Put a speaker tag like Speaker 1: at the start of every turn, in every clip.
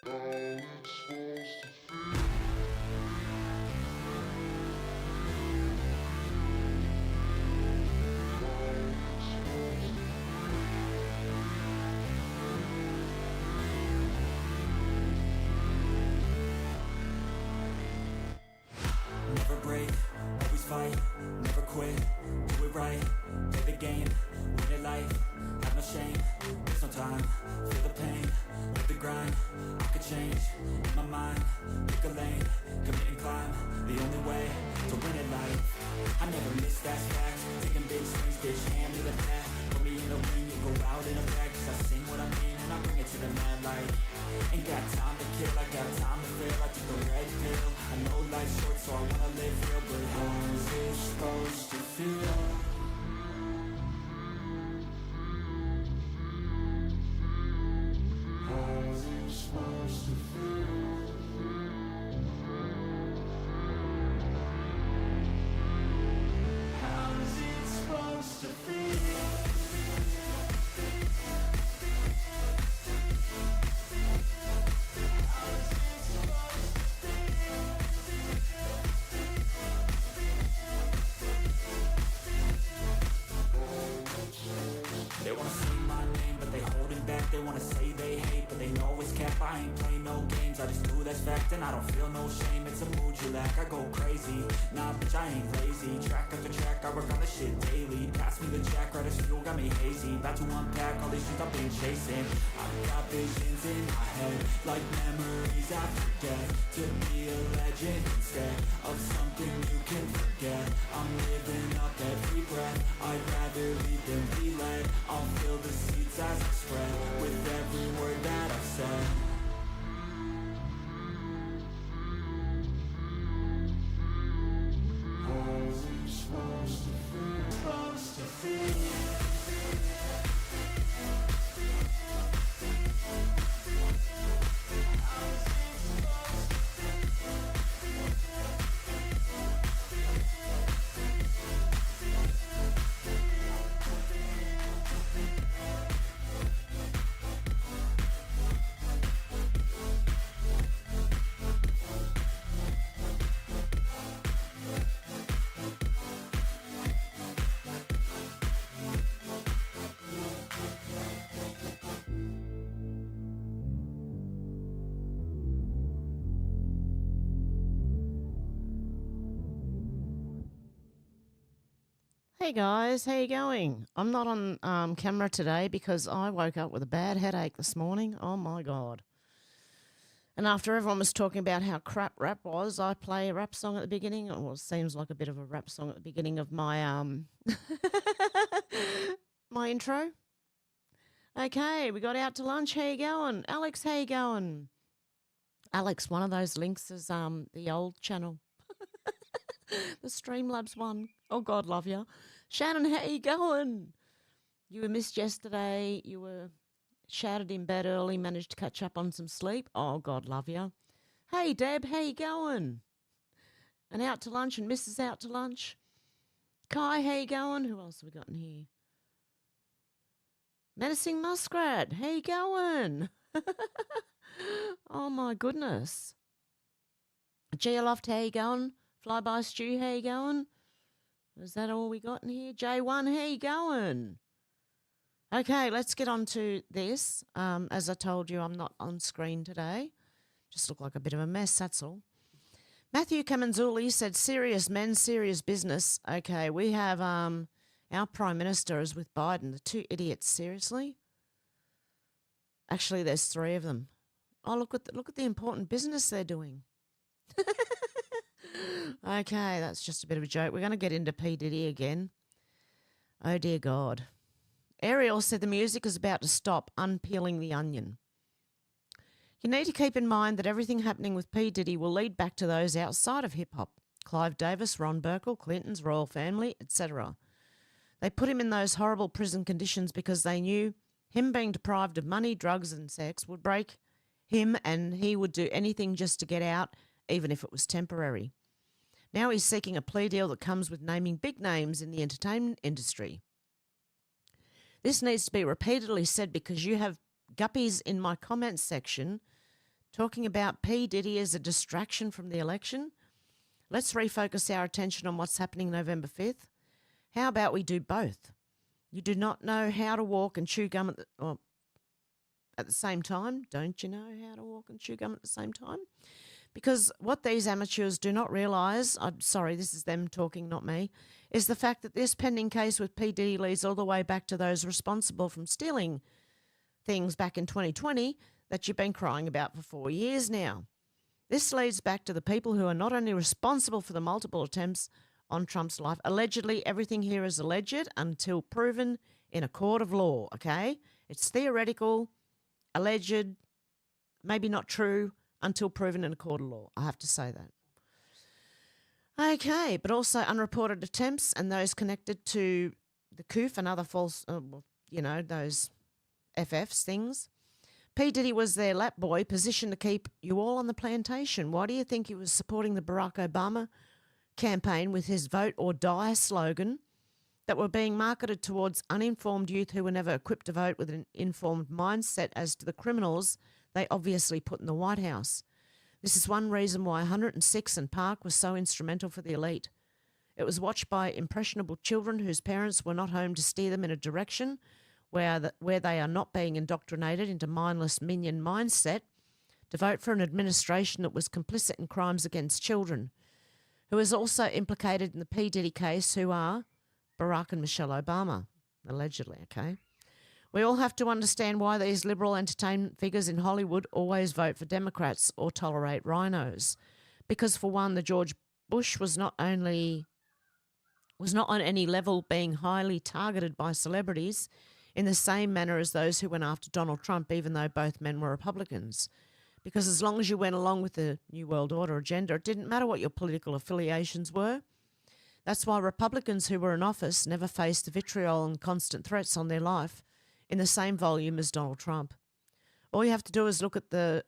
Speaker 1: Never break, always fight, never quit, do it right, play the game, win it life, have no shame, there's no time, feel the pain, live the grind, I could change, in my mind, pick a lane, commit and climb, the only way to win it life, I never miss, that's fact, taking big swings, bitch, hand me the bat, put me in the ring, you go out in a bag, cause I sing what I mean and I bring it to the mad light, ain't got time to kill, I got time to feel, I took the red pill, I know life's short so I wanna live real, but how's it supposed to feel? How's it supposed to feel? How's it supposed to feel? They wanna say my name, but they holding back. They wanna say they hate, but they know it's cap. I ain't play no games, I just do that's fact. And I don't feel no shame, it's a mood you lack. I go crazy, nah bitch I ain't lazy. Track after track, I work on this shit daily. Pass me the jack, right as fuel, got me hazy. About to unpack all these shit I've been chasing. I've got visions in my head, like memories I forget. To be a legend instead of something you can forget. I'm living up every breath, I'd rather lead than be led. I'll fill the seats as I spread with every word that I've said. How's it supposed to feel? Supposed to feel.
Speaker 2: Hey guys, how you going? I'm not on camera today because I woke up with a bad headache this morning. Oh my God. And after everyone was talking about how crap rap was, I play a rap song at the beginning. Well, it seems like a bit of a rap song at the beginning of my my intro. Okay, we got out to lunch. How you going? Alex, how you going? Alex, one of those links is the old channel. The Streamlabs one. Oh, God love you. Shannon, how you going? You were missed yesterday. You were shouted in bed early, managed to catch up on some sleep. Oh, God love you. Hey, Deb, how you going? And out to lunch and Mrs. out to lunch. Kai, how you going? Who else have we got in here? Menacing Muskrat, how you going? Oh, my goodness. Geoloft, how you going? Flyby Stew, how you going? Is that all we got in here? J1, how you going? Okay, let's get on to this. As I told you, I'm not on screen today. Just look like a bit of a mess, that's all. Matthew Kamanzuli said, serious men, serious business. Okay, we have our Prime Minister is with Biden. The two idiots, seriously? Actually, there's three of them. Oh, look at the important business they're doing. Okay, that's just a bit of a joke. We're going to get into P. Diddy again. Oh, dear God. Ariel said the music is about to stop, unpeeling the onion. You need to keep in mind that everything happening with P. Diddy will lead back to those outside of hip-hop. Clive Davis, Ron Burkle, Clinton's royal family, etc. They put him in those horrible prison conditions because they knew him being deprived of money, drugs and sex would break him and he would do anything just to get out, even if it was temporary. Now he's seeking a plea deal that comes with naming big names in the entertainment industry. This needs to be repeatedly said because you have guppies in my comments section talking about P. Diddy as a distraction from the election. Let's refocus our attention on what's happening November 5th. How about we do both? You do not know how to walk and chew gum at the same time. Don't you know how to walk and chew gum at the same time? Because what these amateurs do not realise, I'm sorry, this is them talking, not me, is the fact that this pending case with P. Diddy leads all the way back to those responsible from stealing things back in 2020 that you've been crying about for 4 years now. This leads back to the people who are not only responsible for the multiple attempts on Trump's life. Allegedly, everything here is alleged until proven in a court of law, okay? It's theoretical, alleged, maybe not true, until proven in a court of law. I have to say that. Okay, but also unreported attempts and those connected to the COOF and other false, those FFs things. P. Diddy was their lap boy, positioned to keep you all on the plantation. Why do you think he was supporting the Barack Obama campaign with his vote or die slogan that were being marketed towards uninformed youth who were never equipped to vote with an informed mindset as to the criminals they obviously put in the White House? This is one reason why 106 and Park was so instrumental for the elite. It was watched by impressionable children whose parents were not home to steer them in a direction where they are not being indoctrinated into mindless minion mindset to vote for an administration that was complicit in crimes against children, who is also implicated in the P. Diddy case, who are Barack and Michelle Obama, allegedly, okay? We all have to understand why these liberal entertainment figures in Hollywood always vote for Democrats or tolerate rhinos. Because for one, the George Bush was not on any level being highly targeted by celebrities in the same manner as those who went after Donald Trump, even though both men were Republicans. Because as long as you went along with the New World Order agenda, it didn't matter what your political affiliations were. That's why Republicans who were in office never faced the vitriol and constant threats on their life in the same volume as Donald Trump. All you have to do is look at the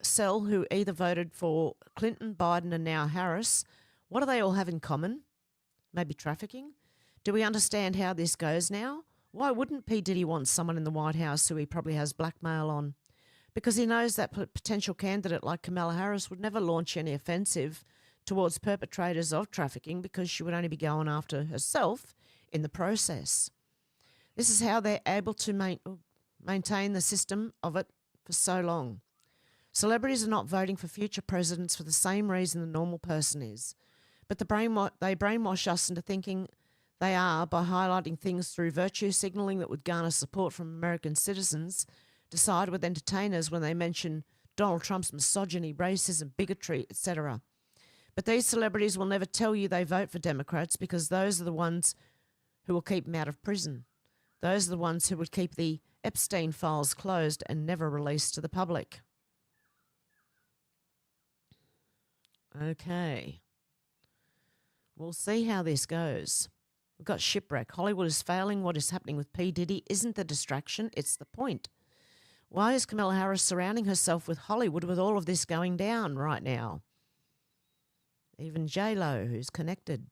Speaker 2: cell who either voted for Clinton, Biden, and now Harris. What do they all have in common? Maybe trafficking? Do we understand how this goes now? Why wouldn't P. Diddy want someone in the White House who he probably has blackmail on? Because he knows that potential candidate like Kamala Harris would never launch any offensive towards perpetrators of trafficking because she would only be going after herself in the process. This is how they're able to maintain the system of it for so long. Celebrities are not voting for future presidents for the same reason the normal person is, but they brainwash us into thinking they are by highlighting things through virtue signalling that would garner support from American citizens, decide with entertainers when they mention Donald Trump's misogyny, racism, bigotry, etc. But these celebrities will never tell you they vote for Democrats because those are the ones who will keep them out of prison. Those are the ones who would keep the Epstein files closed and never released to the public. Okay. We'll see how this goes. We've got shipwreck. Hollywood is failing. What is happening with P. Diddy isn't the distraction, it's the point. Why is Kamala Harris surrounding herself with Hollywood with all of this going down right now? Even J-Lo, who's connected.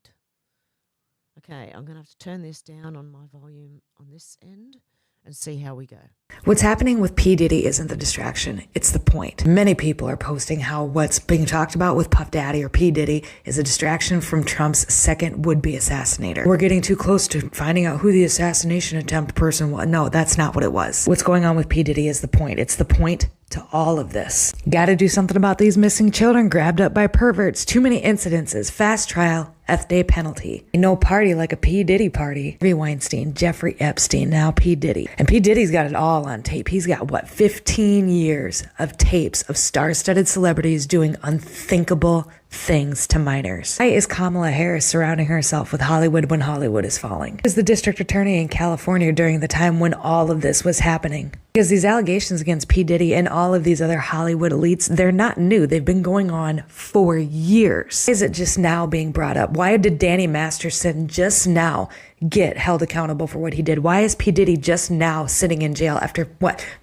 Speaker 2: Okay, I'm going to have to turn this down on my volume on this end and see how we go.
Speaker 3: What's happening with P. Diddy isn't the distraction, it's the point. Many people are posting how what's being talked about with Puff Daddy or P. Diddy is a distraction from Trump's second would-be assassinator. We're getting too close to finding out who the assassination attempt person was. No, that's not what it was. What's going on with P. Diddy is the point. It's the point to all of this. Gotta do something about these missing children grabbed up by perverts. Too many incidences. Fast trial. F-day penalty. No party like a P. Diddy party. Harvey Weinstein, Jeffrey Epstein, now P. Diddy. And P. Diddy's got it all on tape. He's got, 15 years of tapes of star-studded celebrities doing unthinkable things to minors. Why is Kamala Harris surrounding herself with Hollywood when Hollywood is falling? Is the district attorney in California during the time when all of this was happening? Because these allegations against P. Diddy and all of these other Hollywood elites, they're not new. They've been going on for years. Why is it just now being brought up? Why did Danny Masterson just now get held accountable for what he did? Why is P. Diddy just now sitting in jail after,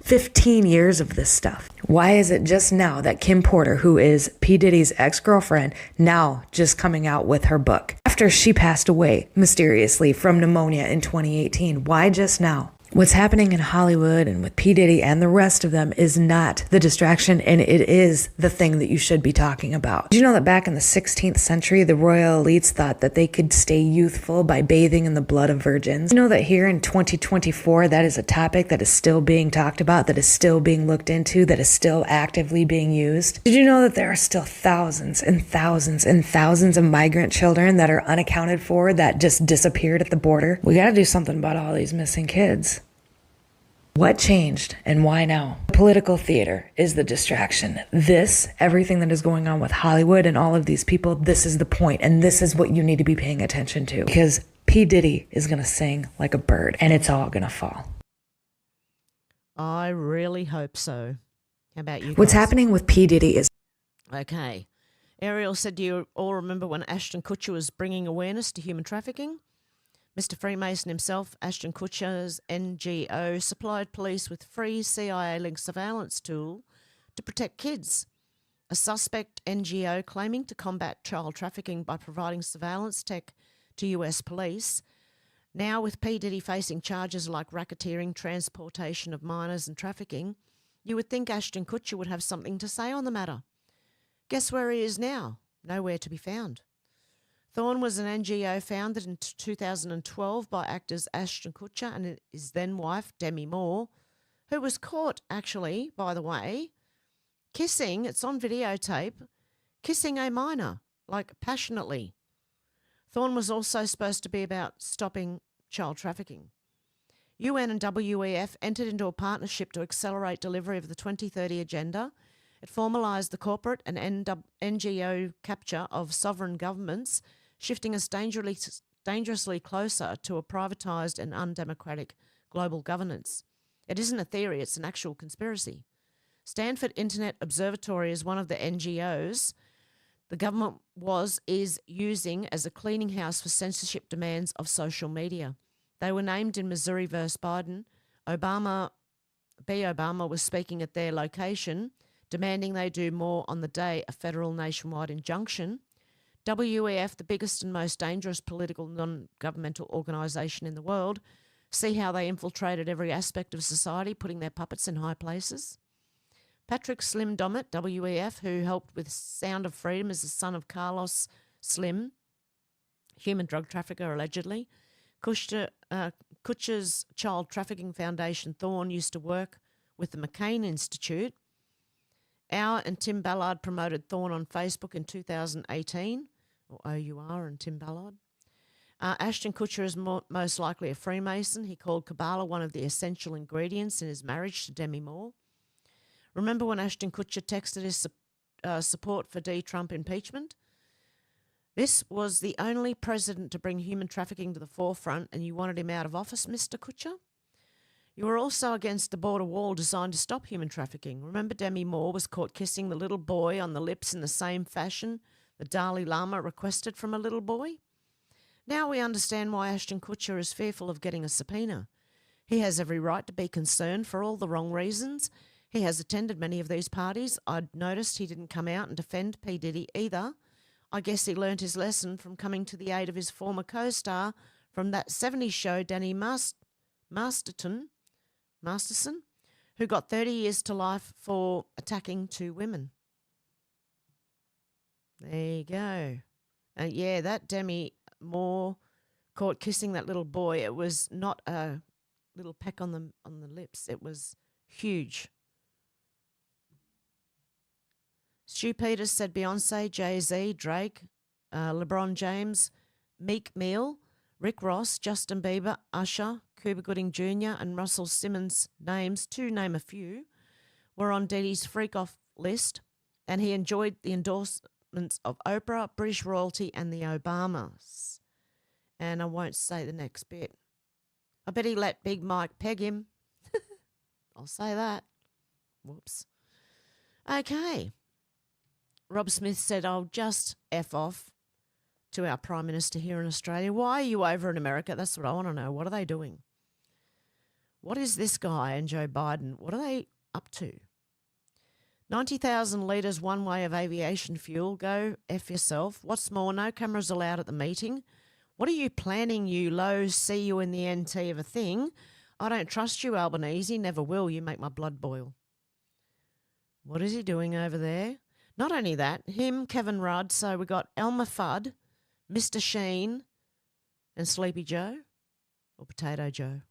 Speaker 3: 15 years of this stuff? Why is it just now that Kim Porter, who is P. Diddy's ex-girlfriend, now just coming out with her book? After she passed away mysteriously from pneumonia in 2018. Why just now? What's happening in Hollywood and with P. Diddy and the rest of them is not the distraction, and it is the thing that you should be talking about. Did you know that back in the 16th century, the royal elites thought that they could stay youthful by bathing in the blood of virgins? You know that here in 2024, that is a topic that is still being talked about, that is still being looked into, that is still actively being used? Did you know that there are still thousands and thousands and thousands of migrant children that are unaccounted for, that just disappeared at the border? We got to do something about all these missing kids. What changed and why now? Political theater is the distraction. Everything that is going on with Hollywood and all of these people, this is the point, and this is what you need to be paying attention to, because P. Diddy is going to sing like a bird, and it's all going to fall.
Speaker 2: I really hope so. How about you guys?
Speaker 3: What's happening with P. Diddy is...
Speaker 2: Okay. Ariel said, do you all remember when Ashton Kutcher was bringing awareness to human trafficking? Mr. Freemason himself, Ashton Kutcher's NGO, supplied police with free CIA-linked surveillance tool to protect kids. A suspect NGO claiming to combat child trafficking by providing surveillance tech to US police. Now, with P. Diddy facing charges like racketeering, transportation of minors and trafficking, you would think Ashton Kutcher would have something to say on the matter. Guess where he is now? Nowhere to be found. Thorn was an NGO founded in 2012 by actors Ashton Kutcher and his then wife, Demi Moore, who was caught, actually, by the way, kissing, it's on videotape, kissing a minor, like passionately. Thorn was also supposed to be about stopping child trafficking. UN and WEF entered into a partnership to accelerate delivery of the 2030 Agenda. It formalised the corporate and NGO capture of sovereign governments, shifting us dangerously closer to a privatised and undemocratic global governance. It isn't a theory, it's an actual conspiracy. Stanford Internet Observatory is one of the NGOs the government is using as a cleaning house for censorship demands of social media. They were named in Missouri versus Biden. Obama was speaking at their location, demanding they do more on the day a federal nationwide injunction. WEF, the biggest and most dangerous political non-governmental organisation in the world, see how they infiltrated every aspect of society, putting their puppets in high places. Patrick Slim Dommett, WEF, who helped with Sound of Freedom, is the son of Carlos Slim, human drug trafficker allegedly. Kutcher's Child Trafficking Foundation, Thorn, used to work with the McCain Institute. Our and Tim Ballard promoted Thorn on Facebook in 2018, or OUR and Tim Ballard. Ashton Kutcher is most likely a Freemason. He called Kabbalah one of the essential ingredients in his marriage to Demi Moore. Remember when Ashton Kutcher texted his support for Trump impeachment? This was the only president to bring human trafficking to the forefront, and you wanted him out of office, Mr. Kutcher? You were also against the border wall designed to stop human trafficking. Remember Demi Moore was caught kissing the little boy on the lips in the same fashion the Dalai Lama requested from a little boy? Now we understand why Ashton Kutcher is fearful of getting a subpoena. He has every right to be concerned for all the wrong reasons. He has attended many of these parties. I'd noticed he didn't come out and defend P. Diddy either. I guess he learnt his lesson from coming to the aid of his former co-star from that 70s show, Danny Masterson, who got 30 years to life for attacking two women. There you go. Yeah, that Demi Moore caught kissing that little boy. It was not a little peck on the lips. It was huge. Stu Peters said Beyonce, Jay-Z, Drake, LeBron James, Meek Mill, Rick Ross, Justin Bieber, Usher, Cuba Gooding Jr. and Russell Simmons' names, to name a few, were on Diddy's freak-off list, and he enjoyed the endorsements of Oprah, British royalty and the Obamas. And I won't say the next bit. I bet he let Big Mike peg him. I'll say that. Whoops. Okay. Rob Smith said, I'll just F off to our Prime Minister here in Australia. Why are you over in America? That's what I want to know. What are they doing? What is this guy and Joe Biden? What are they up to? 90,000 litres one way of aviation fuel. Go F yourself. What's more, no cameras allowed at the meeting. What are you planning, you low, see you in the NT of a thing? I don't trust you, Albanese. Never will. You make my blood boil. What is he doing over there? Not only that, him, Kevin Rudd. So we got Elmer Fudd, Mr. Sheen, and Sleepy Joe, or Potato Joe.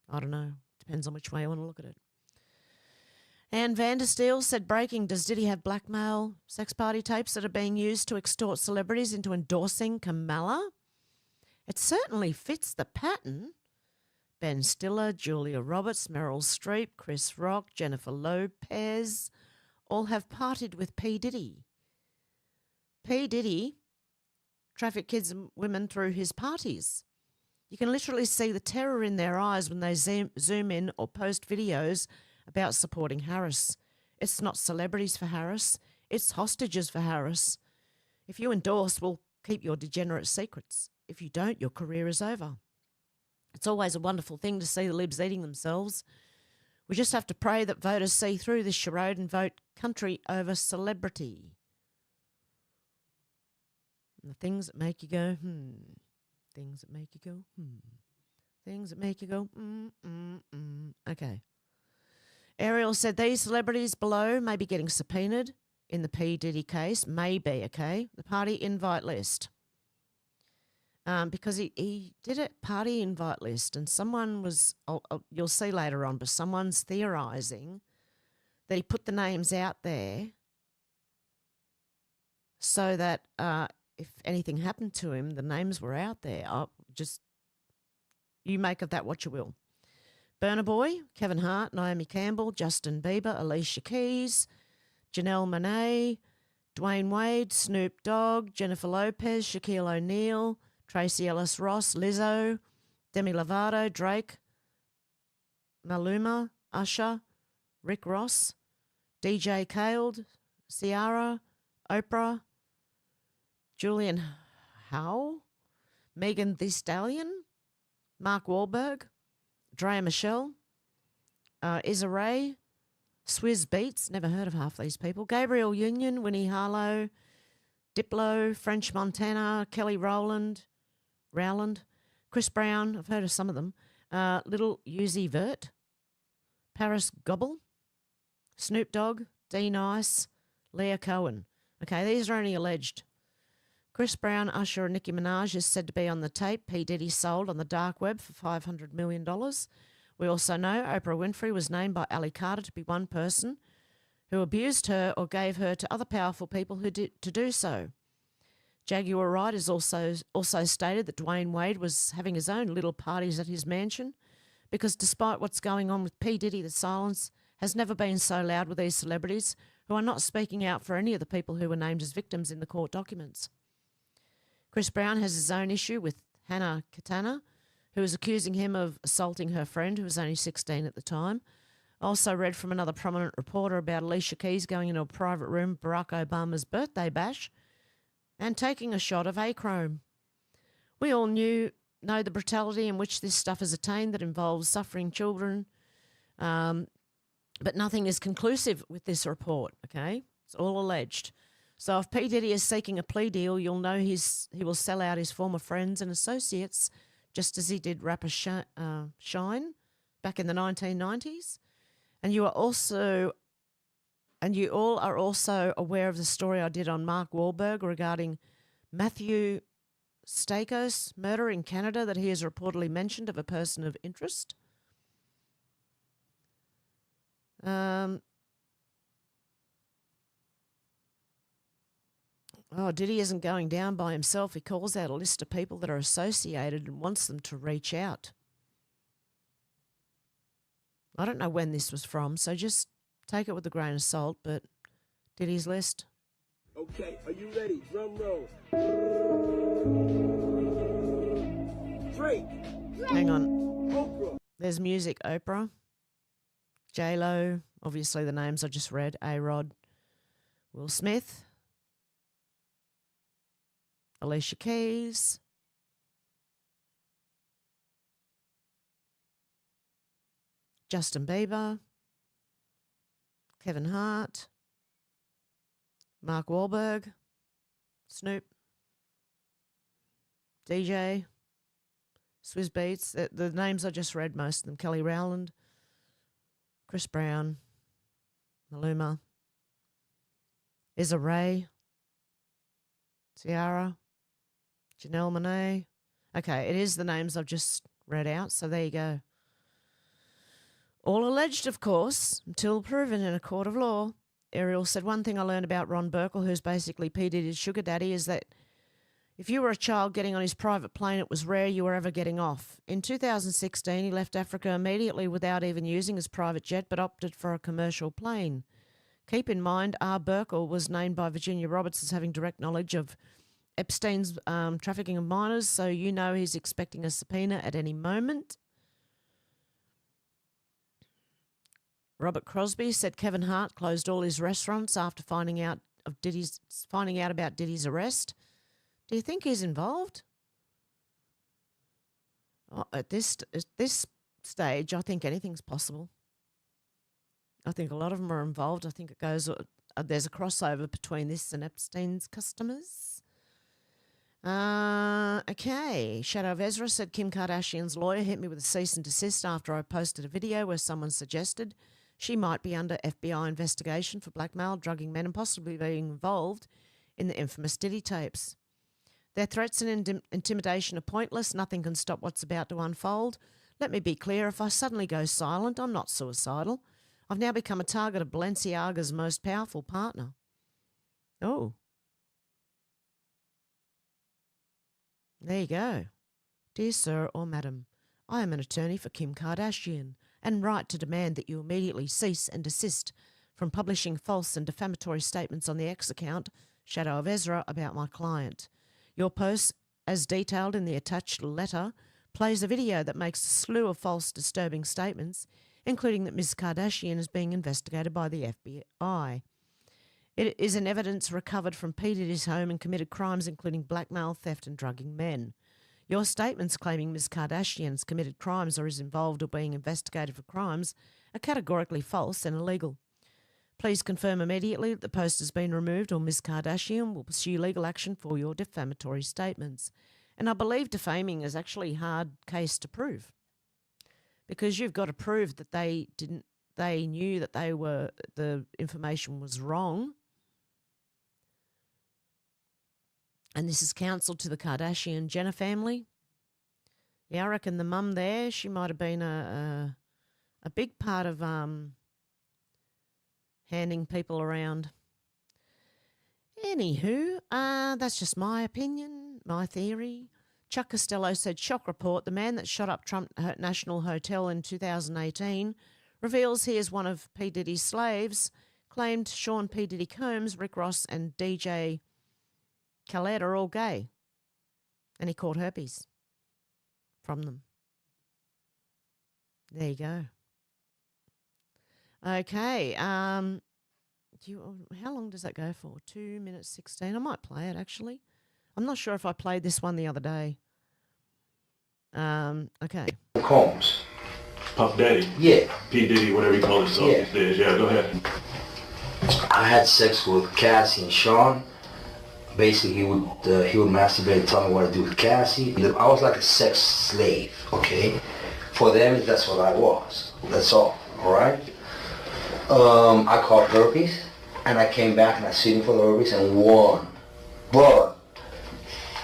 Speaker 2: I don't know. Depends on which way you want to look at it. Anne Vandersteel said, breaking, does Diddy have blackmail sex party tapes that are being used to extort celebrities into endorsing Kamala? It certainly fits the pattern. Ben Stiller, Julia Roberts, Meryl Streep, Chris Rock, Jennifer Lopez all have partied with P. Diddy. P. Diddy trafficked kids and women through his parties. You can literally see the terror in their eyes when they zoom in or post videos about supporting Harris. It's not celebrities for Harris, it's hostages for Harris. If you endorse, we'll keep your degenerate secrets. If you don't, your career is over. It's always a wonderful thing to see the libs eating themselves. We just have to pray that voters see through this charade and vote country over celebrity. And the things that make you go, Things that make you go, Things that make you go, Okay. Ariel said these celebrities below may be getting subpoenaed in the P. Diddy case. Maybe, okay? The party invite list. Because he did a party invite list and someone was, you'll see later on, but someone's theorising that he put the names out there so that if anything happened to him, the names were out there. You make of that what you will. Burna Boy, Kevin Hart, Naomi Campbell, Justin Bieber, Alicia Keys, Janelle Monáe, Dwayne Wade, Snoop Dogg, Jennifer Lopez, Shaquille O'Neal, Tracy Ellis Ross, Lizzo, Demi Lovato, Drake, Maluma, Usher, Rick Ross, DJ Khaled, Ciara, Oprah, Julian Howe, Megan Thee Stallion, Mark Wahlberg, Drea Michelle, Issa Rae, Swizz Beatz, never heard of half these people, Gabriel Union, Winnie Harlow, Diplo, French Montana, Kelly Rowland, Chris Brown, I've heard of some of them, Little Uzi Vert, Paris Gobble, Snoop Dogg, D Nice, Leah Cohen. Okay, these are only alleged. Chris Brown, Usher and Nicki Minaj is said to be on the tape P. Diddy sold on the dark web for $500 million. We also know Oprah Winfrey was named by Ali Carter to be one person who abused her or gave her to other powerful people who did to do so. Jaguar Wright has also stated that Dwayne Wade was having his own little parties at his mansion because despite what's going on with P. Diddy, the silence has never been so loud with these celebrities who are not speaking out for any of the people who were named as victims in the court documents. Chris Brown has his own issue with Hannah Katana, who is accusing him of assaulting her friend, who was only 16 at the time. Also read from another prominent reporter about Alicia Keys going into a private room at Barack Obama's birthday bash and taking a shot of achrome. We all know the brutality in which this stuff is attained that involves suffering children, but nothing is conclusive with this report, okay? It's all alleged. So if P. Diddy is seeking a plea deal, you'll know he will sell out his former friends and associates, just as he did rapper Shine back in the 1990s. And you all are also aware of the story I did on Mark Wahlberg regarding Matthew Stakos murder in Canada that he has reportedly mentioned of a person of interest. Diddy isn't going down by himself. He calls out a list of people that are associated and wants them to reach out. I don't know when this was from, so just take it with a grain of salt, but Diddy's list.
Speaker 4: Okay, are you ready? Drum roll. Drake.
Speaker 2: Hang on.
Speaker 4: Oprah.
Speaker 2: There's music. Oprah. J-Lo. Obviously the names I just read. A-Rod. Will Smith. Alicia Keys. Justin Bieber. Kevin Hart. Mark Wahlberg. Snoop. DJ. Swizz Beats. The names I just read, most of them. Kelly Rowland, Chris Brown, Maluma, Issa Rae, Ciara, Janelle Monáe. Okay, it is the names I've just read out, so there you go. All alleged, of course, until proven in a court of law. Ariel said, one thing I learned about Ron Burkle, who's basically P. Diddy's sugar daddy, is that if you were a child getting on his private plane, it was rare you were ever getting off. In 2016, he left Africa immediately without even using his private jet, but opted for a commercial plane. Keep in mind, R. Burkle was named by Virginia Roberts as having direct knowledge of Epstein's trafficking of minors, so you know he's expecting a subpoena at any moment. Robert Crosby said Kevin Hart closed all his restaurants after finding out about Diddy's arrest. Do you think he's involved? Oh, at this stage, I think anything's possible. I think a lot of them are involved. I think it goes. There's a crossover between this and Epstein's customers. Okay. Shadow of Ezra said Kim Kardashian's lawyer hit me with a cease and desist after I posted a video where someone suggested she might be under FBI investigation for blackmail, drugging men, and possibly being involved in the infamous Diddy tapes. Their threats and intimidation are pointless. Nothing can stop what's about to unfold. Let me be clear, if I suddenly go silent, I'm not suicidal. I've now become a target of Balenciaga's most powerful partner. Oh. There you go. Dear sir or madam, I am an attorney for Kim Kardashian and right to demand that you immediately cease and desist from publishing false and defamatory statements on the X account, Shadow of Ezra, about my client. Your post, as detailed in the attached letter, plays a video that makes a slew of false, disturbing statements, including that Ms. Kardashian is being investigated by the FBI. It is an evidence recovered from P. Diddy's home and committed crimes including blackmail, theft and drugging men. Your statements claiming Ms. Kardashian has committed crimes or is involved or being investigated for crimes are categorically false and illegal. Please confirm immediately that the post has been removed or Ms. Kardashian will pursue legal action for your defamatory statements. And I believe defaming is actually a hard case to prove because you've got to prove that they knew that the information was wrong. And this is counsel to the Kardashian-Jenner family. Yeah, I reckon the mum there, she might have been a big part of handing people around. Anywho, that's just my opinion, my theory. Chuck Costello said, shock report, the man that shot up Trump National Hotel in 2018 reveals he is one of P. Diddy's slaves, claimed Sean P. Diddy Combs, Rick Ross and DJ Khaled are all gay. And he caught herpes from them. There you go. Okay. How long does that go for? 2 minutes 16. I might play it, actually. I'm not sure if I played this one the other day. Okay.
Speaker 5: Combs.
Speaker 6: Puff Daddy.
Speaker 5: Yeah.
Speaker 6: P. Diddy, whatever you call himself these days. Yeah, go ahead.
Speaker 5: I had sex with Cassie and Sean. Basically, he would masturbate and tell me what to do with Cassie. I was like a sex slave, okay? For them, that's what I was. That's all right? I caught herpes, and I came back and I sued him for the herpes and won. But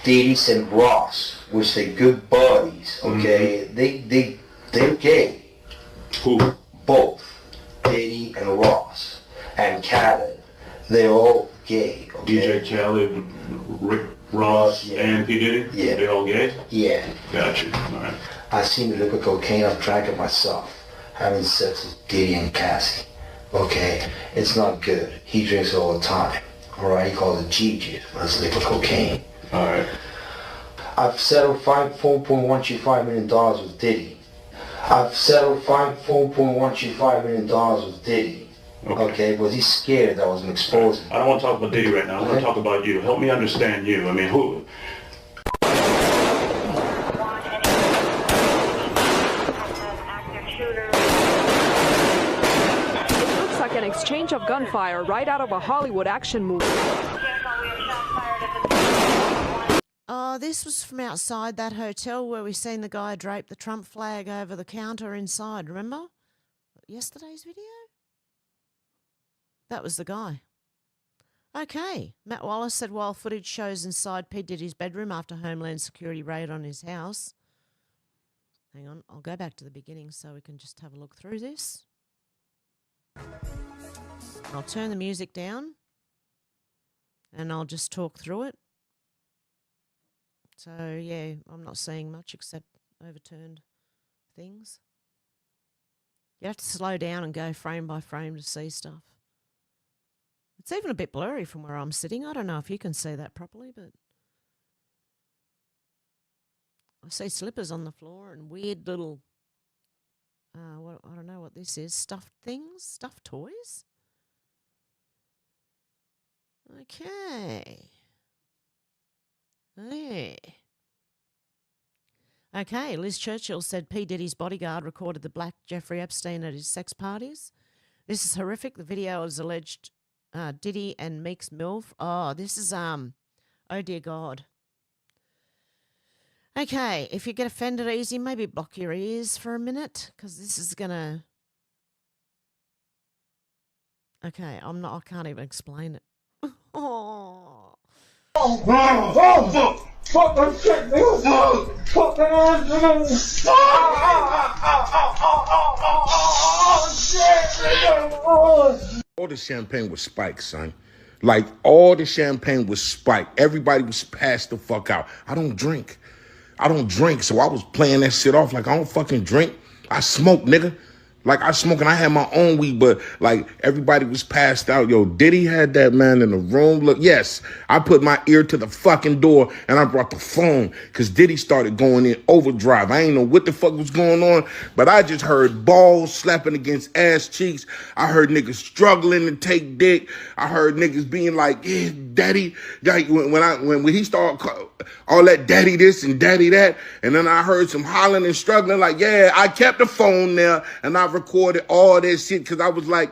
Speaker 5: Diddy and Ross, which they good buddies, okay? Mm-hmm. They're gay.
Speaker 6: Who?
Speaker 5: Both. Diddy and Ross. And Khaled. They're all gay. Okay?
Speaker 6: DJ Khaled, Rick Ross,
Speaker 5: yeah.
Speaker 6: and P. Diddy?
Speaker 5: Yeah.
Speaker 6: They all gay?
Speaker 5: Yeah.
Speaker 6: Got you. All right.
Speaker 5: I seen the liquid cocaine, I've drank it myself. Having sex with Diddy and Cassie. Okay? It's not good. He drinks it all the time. Alright? He calls it G-Juice, but it's liquid cocaine.
Speaker 6: Alright.
Speaker 5: I've settled $4.125 million with Diddy. I've settled $4.125 million with Diddy. Okay, but he's scared that I was going to expose him.
Speaker 6: I don't want to talk about Diddy right now. I want to talk about you. Help me understand you. I mean, who?
Speaker 7: It looks like an exchange of gunfire right out of a Hollywood action movie.
Speaker 2: Oh, this was from outside that hotel where we seen the guy drape the Trump flag over the counter inside, remember? Yesterday's video? That was the guy. Okay. Matt Wallace said while footage shows inside P. Diddy's bedroom after Homeland Security raid on his house. Hang on, I'll go back to the beginning so we can just have a look through this. I'll turn the music down and I'll just talk through it. So, yeah, I'm not seeing much except overturned things. You have to slow down and go frame by frame to see stuff. It's even a bit blurry from where I'm sitting. I don't know if you can see that properly, but I see slippers on the floor and weird little, I don't know what this is, stuffed things, stuffed toys. Okay. Yeah. Okay, Liz Churchill said P. Diddy's bodyguard recorded the black Jeffrey Epstein at his sex parties. This is horrific. The video is alleged Diddy and Meek's MILF. Oh, this is, oh dear God. Okay, if you get offended easy, maybe block your ears for a minute, because this is going to... Okay, I can't even explain it. Oh.
Speaker 4: Fuck that shit, nigga! Fuck that ass, nigga!
Speaker 8: All the champagne was spiked, son. Like, all the champagne was spiked. Everybody was passed the fuck out. I don't drink, so I was playing that shit off like I don't fucking drink. I smoke, nigga. Like, I smoke and I had my own weed, but, like, everybody was passed out. Yo, Diddy had that man in the room. Look, yes, I put my ear to the fucking door and I brought the phone because Diddy started going in overdrive. I ain't know what the fuck was going on, but I just heard balls slapping against ass cheeks. I heard niggas struggling to take dick. I heard niggas being like, yeah, daddy. Like, when he started all that daddy this and daddy that, and then I heard some hollering and struggling like, yeah, I kept the phone there and I recorded all that shit because I was like,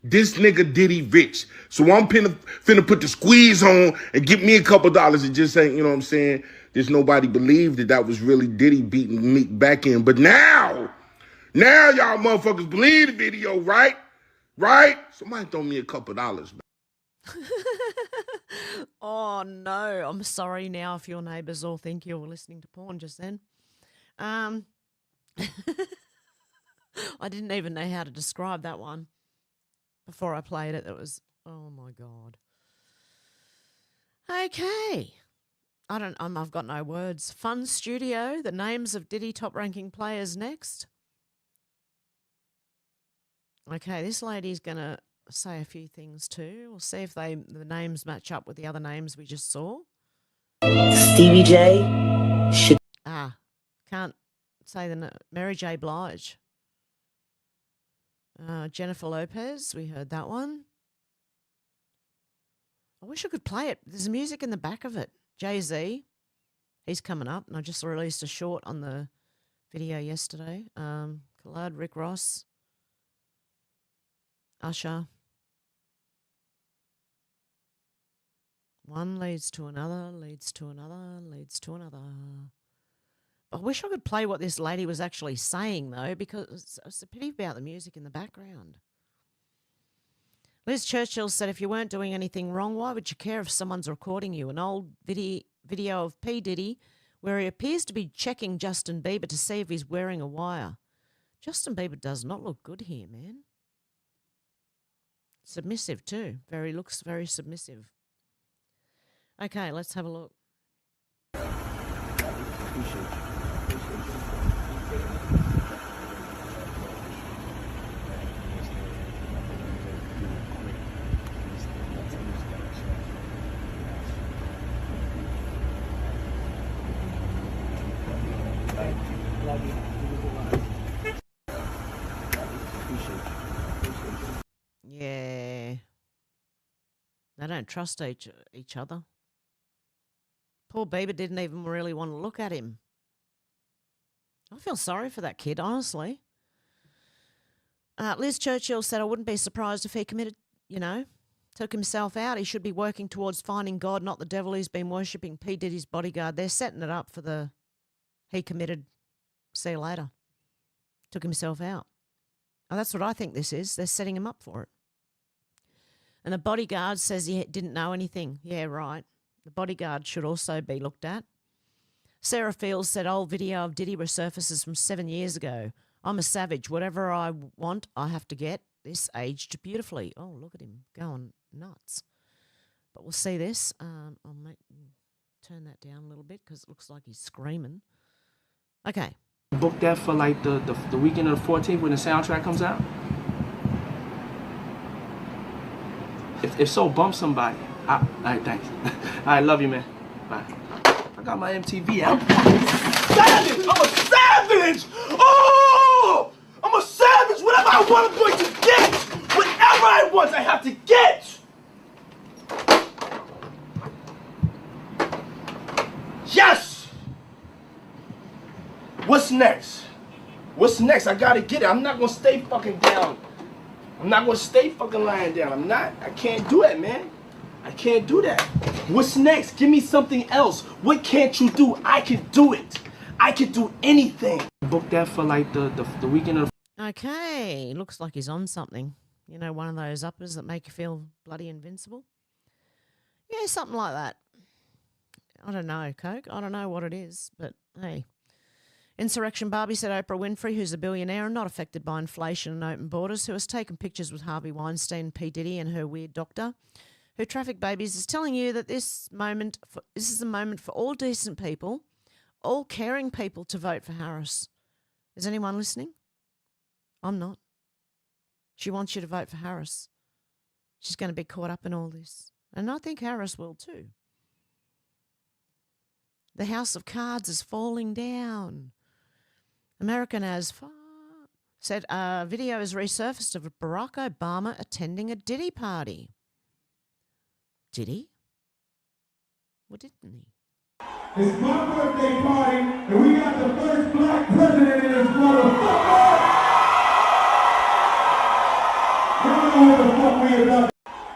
Speaker 8: this nigga Diddy rich. So I'm finna put the squeeze on and get me a couple dollars and just ain't, you know what I'm saying? There's nobody believed that was really Diddy beating Meek back in. But now y'all motherfuckers believe the video, right? Right? Somebody throw me a couple dollars, man.
Speaker 2: Oh, no. I'm sorry now if your neighbours all think you were listening to porn just then. I didn't even know how to describe that one before I played it. It was, oh, my God. Okay. I've got no words. Fun Studio, the names of Diddy top-ranking players next. Okay, this lady's going to say a few things too. We'll see if the names match up with the other names we just saw.
Speaker 3: Stevie J.
Speaker 2: Can't say the Mary J. Blige. Jennifer Lopez, we heard that one. I wish I could play it. There's music in the back of it. Jay-Z, he's coming up, and I just released a short on the video yesterday. Khaled, Rick Ross, Usher. One leads to another, leads to another, leads to another. I wish I could play what this lady was actually saying, though, because it's a pity about the music in the background. Liz Churchill said, if you weren't doing anything wrong, why would you care if someone's recording you? An old video of P. Diddy where he appears to be checking Justin Bieber to see if he's wearing a wire. Justin Bieber does not look good here, man. Submissive, too. Looks very submissive. Okay, let's have a look. Yeah. They don't trust each other. Poor Bieber didn't even really want to look at him. I feel sorry for that kid, honestly. Liz Churchill said, I wouldn't be surprised if he committed, took himself out. He should be working towards finding God, not the devil. He's been worshipping P. Diddy's bodyguard. They're setting it up for the he committed. See you later. Took himself out. Oh, that's what I think this is. They're setting him up for it. And the bodyguard says he didn't know anything. Yeah, right. The bodyguard should also be looked at. Sarah Fields said, old video of Diddy resurfaces from 7 years ago. I'm a savage. Whatever I want, I have to get. This aged beautifully. Oh, look at him going nuts. But we'll see this. I'll turn that down a little bit because it looks like he's screaming. Okay.
Speaker 9: Book that for like the weekend of the 14th when the soundtrack comes out? If so, bump somebody. All right, thanks. All right, love you, man. Bye. I got my MTV out. Savage! I'm a savage! Oh! I'm a savage! Whatever I want, I'm going to get! Whatever I want, I have to get! Yes! What's next? What's next? I gotta get it. I'm not gonna stay fucking down. I'm not gonna stay fucking lying down. I can't do it, man. I can't do that. What's next? Give me something else. What can't you do? I can do it. I can do anything. Book that for like the weekend of...
Speaker 2: Okay, looks like he's on something. You know, one of those uppers that make you feel bloody invincible? Yeah, something like that. I don't know, Coke. I don't know what it is, but hey. Insurrection Barbie said Oprah Winfrey, who's a billionaire and not affected by inflation and open borders, who has taken pictures with Harvey Weinstein, P. Diddy and her weird doctor, who trafficked babies, is telling you that this is a moment for all decent people, all caring people to vote for Harris. Is anyone listening? I'm not. She wants you to vote for Harris. She's going to be caught up in all this. And I think Harris will too. The house of cards is falling down. American as far said a video is resurfaced of Barack Obama attending a Diddy party. Did he? Or didn't he?
Speaker 4: It's my birthday party, and we got the first black president in this motherfucker! Y'all know what the fuck we about.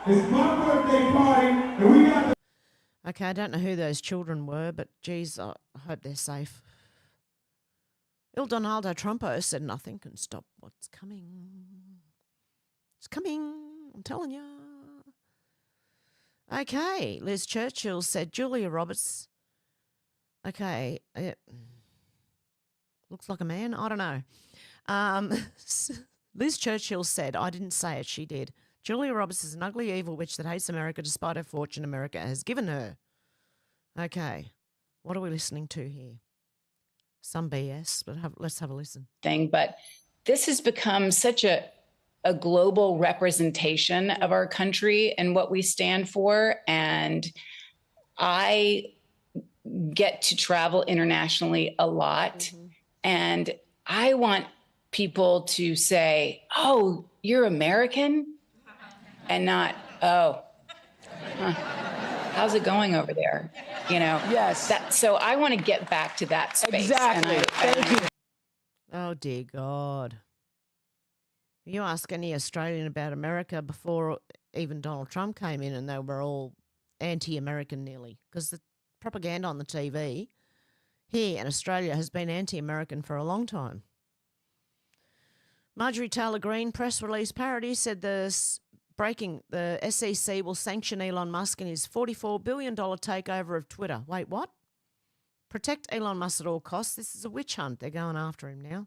Speaker 4: It's my birthday party, and we got the...
Speaker 2: Okay, I don't know who those children were, but geez, I hope they're safe. Il Donaldo Trumpo said nothing can stop what's coming. It's coming, I'm telling you. Okay, Liz Churchill said Julia Roberts. Okay, looks like a man. I don't know. Liz Churchill said, I didn't say it, she did. Julia Roberts is an ugly, evil witch that hates America despite her fortune America has given her. Okay, what are we listening to here? Some BS, but let's have a listen.
Speaker 10: But this has become such a global representation of our country and what we stand for. And I get to travel internationally a lot. Mm-hmm. And I want people to say, oh, you're American? And not, oh, how's it going over there? You know? Yes. So I want to get back to that space.
Speaker 2: Exactly. Thank you. Oh, dear God. You ask any Australian about America before even Donald Trump came in and they were all anti-American nearly, because the propaganda on the TV here in Australia has been anti-American for a long time. Marjorie Taylor Greene press release parody said the SEC will sanction Elon Musk in his $44 billion takeover of Twitter. Wait, what? Protect Elon Musk at all costs. This is a witch hunt. They're going after him now.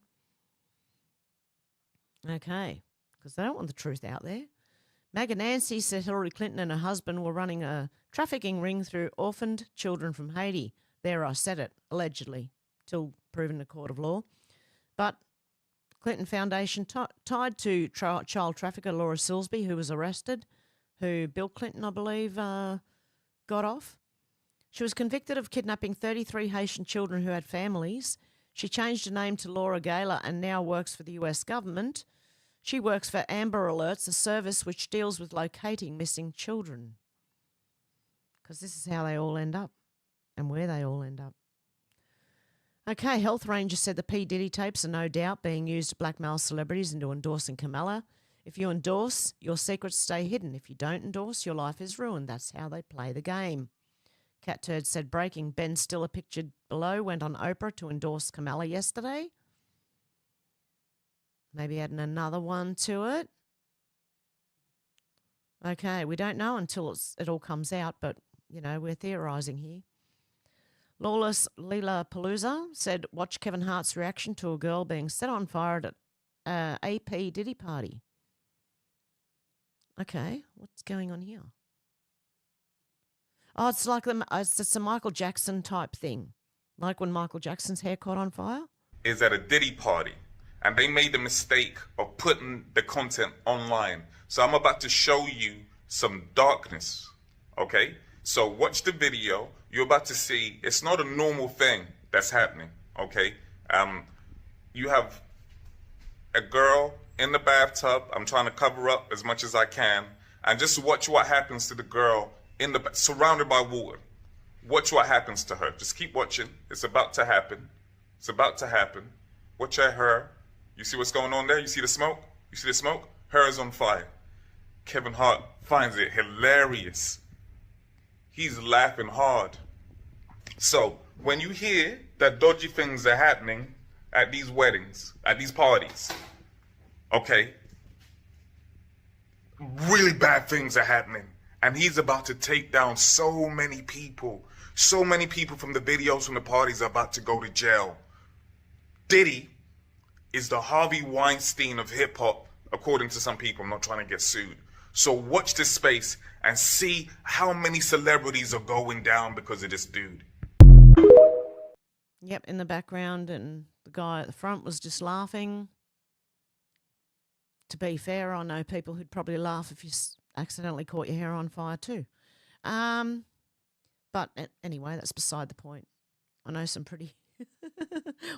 Speaker 2: Okay, because they don't want the truth out there. Maggie Nancy said Hillary Clinton and her husband were running a trafficking ring through orphaned children from Haiti. There, I said it, allegedly, till proven in a court of law. But Clinton Foundation tied to child trafficker Laura Silsby, who was arrested, who Bill Clinton, I believe, got off. She was convicted of kidnapping 33 Haitian children who had families. She changed her name to Laura Gaylor and now works for the US government. She works for Amber Alerts, a service which deals with locating missing children. Because this is how they all end up and where they all end up. Okay, Health Ranger said the P. Diddy tapes are no doubt being used to blackmail celebrities into endorsing Kamala. If you endorse, your secrets stay hidden. If you don't endorse, your life is ruined. That's how they play the game. Cat Turd said, breaking. Ben Stiller, pictured below, went on Oprah to endorse Kamala yesterday. Maybe adding another one to it. Okay, we don't know until it all comes out, but, we're theorising here. Lawless Leela Palooza said, watch Kevin Hart's reaction to a girl being set on fire at AP Diddy party. Okay, what's going on here? Oh, it's like it's a Michael Jackson type thing. Like when Michael Jackson's hair caught on fire?
Speaker 8: Is at a Diddy party, and they made the mistake of putting the content online. So I'm about to show you some darkness, okay? So watch the video. You're about to see it's not a normal thing that's happening, okay? You have a girl in the bathtub. I'm trying to cover up as much as I can, and just watch what happens to the girl surrounded by water. Watch what happens to her. Just keep watching. It's about to happen. It's about to happen. Watch her. You see what's going on there? You see the smoke? You see the smoke? Her is on fire. Kevin Hart finds it hilarious. He's laughing hard. So when you hear that dodgy things are happening at these weddings, at these parties, okay, really bad things are happening. And he's about to take down so many people. So many people from the videos from the parties are about to go to jail. Diddy is the Harvey Weinstein of hip hop, according to some people. I'm not trying to get sued. So watch this space and see how many celebrities are going down because of this dude.
Speaker 2: Yep, in the background, and the guy at the front was just laughing. To be fair, I know people who'd probably laugh if you accidentally caught your hair on fire too. But anyway, that's beside the point. I know some pretty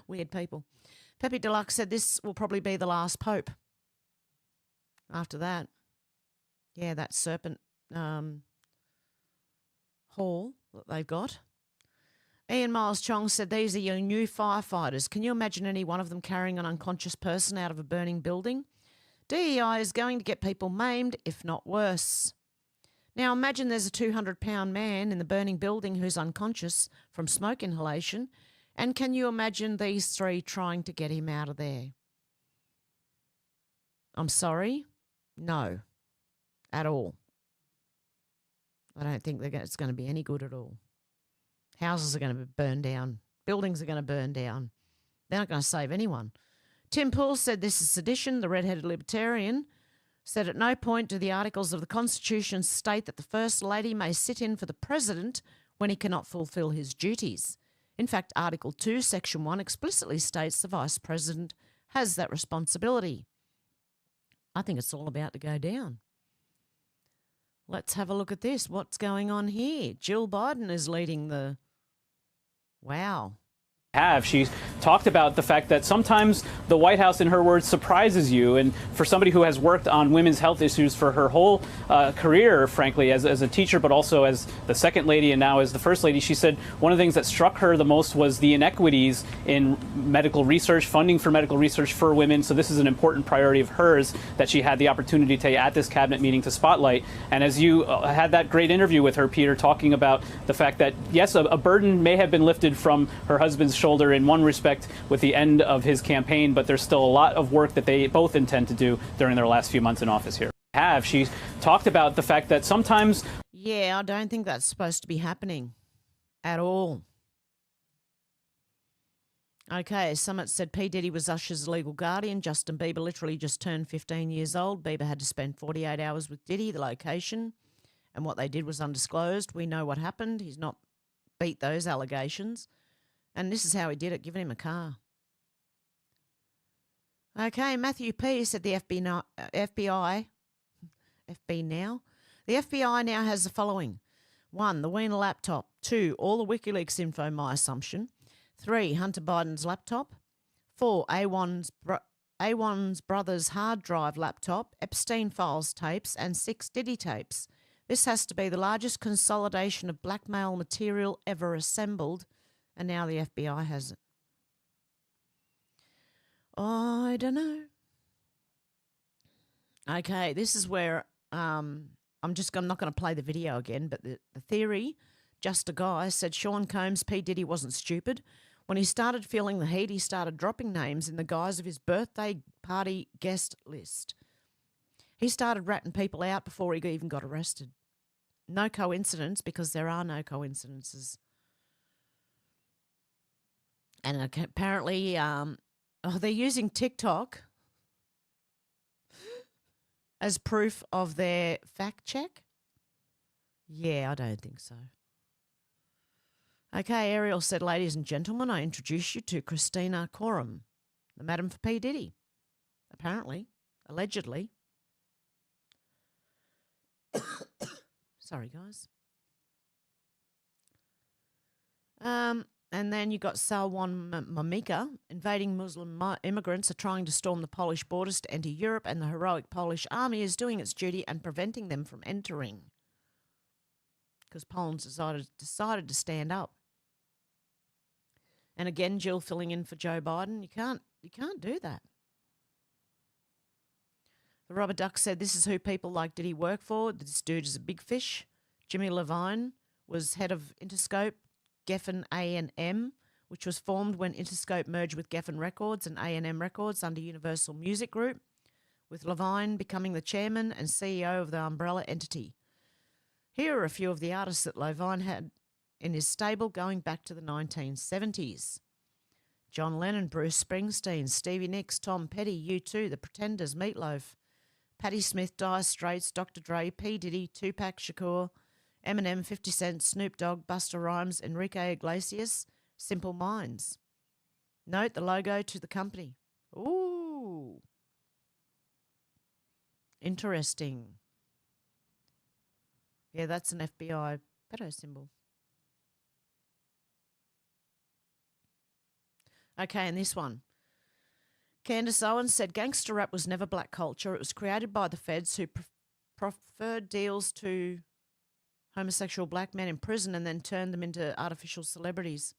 Speaker 2: weird people. Pepe Deluxe said this will probably be the last pope. After that, yeah, that serpent hall that they've got. Ian Miles Chong said, these are your new firefighters. Can you imagine any one of them carrying an unconscious person out of a burning building? DEI is going to get people maimed, if not worse. Now imagine there's a 200-pound man in the burning building who's unconscious from smoke inhalation, and can you imagine these three trying to get him out of there? I'm sorry? No. At all. I don't think it's going to be any good at all. Houses are going to burn down. Buildings are going to burn down. They're not going to save anyone. Tim Poole said this is sedition. The red-headed libertarian said at no point do the articles of the Constitution state that the First Lady may sit in for the President when he cannot fulfil his duties. In fact, Article 2, Section 1 explicitly states the Vice President has that responsibility. I think it's all about to go down. Let's have a look at this. What's going on here? Jill Biden is leading the... Wow.
Speaker 11: She talked about the fact that sometimes the White House, in her words, surprises you. And for somebody who has worked on women's health issues for her whole career, frankly, as a teacher, but also as the second lady and now as the first lady, she said one of the things that struck her the most was the inequities in medical research, funding for medical research for women. So this is an important priority of hers that she had the opportunity to at this cabinet meeting to spotlight. And as you had that great interview with her, Peter, talking about the fact that, yes, a burden may have been lifted from her husband's shoulder in one respect with the end of his campaign, but there's still a lot of work that they both intend to do during their last few months in office here. She talked about the fact that sometimes...
Speaker 2: Yeah, I don't think that's supposed to be happening at all. Okay, Summit said P. Diddy was Usher's legal guardian. Justin Bieber literally just turned 15 years old. Bieber had to spend 48 hours with Diddy, the location, and what they did was undisclosed. We know what happened. He's not beat those allegations. And this is how he did it, giving him a car. Okay, Matthew P. said the FB now, the FBI now has the following. 1, the Wiener laptop. 2, all the WikiLeaks info, my assumption. 3, Hunter Biden's laptop. 4, A1's brother's hard drive laptop, Epstein files tapes, and 6 Diddy tapes. This has to be the largest consolidation of blackmail material ever assembled. And now the FBI has it. I don't know. Okay, this is where I'm not going to play the video again, but the theory, just a guy, said Sean Combs, P. Diddy wasn't stupid. When he started feeling the heat, he started dropping names in the guise of his birthday party guest list. He started ratting people out before he even got arrested. No coincidence, because there are no coincidences. And apparently, they're using TikTok as proof of their fact check? Yeah, I don't think so. Okay, Ariel said, ladies and gentlemen, I introduce you to Christina Coram, the Madam for P. Diddy. Apparently, allegedly. Sorry, guys. And then you got Salwan Mamika. Invading Muslim immigrants are trying to storm the Polish borders to enter Europe, and the heroic Polish army is doing its duty and preventing them from entering. Because Poland decided to stand up. And again, Jill filling in for Joe Biden. You can't do that. The Rubber Duck said, this is who people like Diddy work for. This dude is a big fish. Jimmy Levine was head of Interscope, Geffen A&M, which was formed when Interscope merged with Geffen Records and A&M Records under Universal Music Group, with Levine becoming the chairman and CEO of the umbrella entity. Here are a few of the artists that Levine had in his stable going back to the 1970s. John Lennon, Bruce Springsteen, Stevie Nicks, Tom Petty, U2, The Pretenders, Meatloaf, Patti Smith, Dire Straits, Dr. Dre, P. Diddy, Tupac Shakur, Eminem, 50 Cent, Snoop Dogg, Busta Rhymes, Enrique Iglesias, Simple Minds. Note the logo to the company. Ooh. Interesting. Yeah, that's an FBI pedo symbol. Okay, and this one. Candace Owens said gangster rap was never black culture. It was created by the feds who preferred deals to homosexual black men in prison and then turned them into artificial celebrities.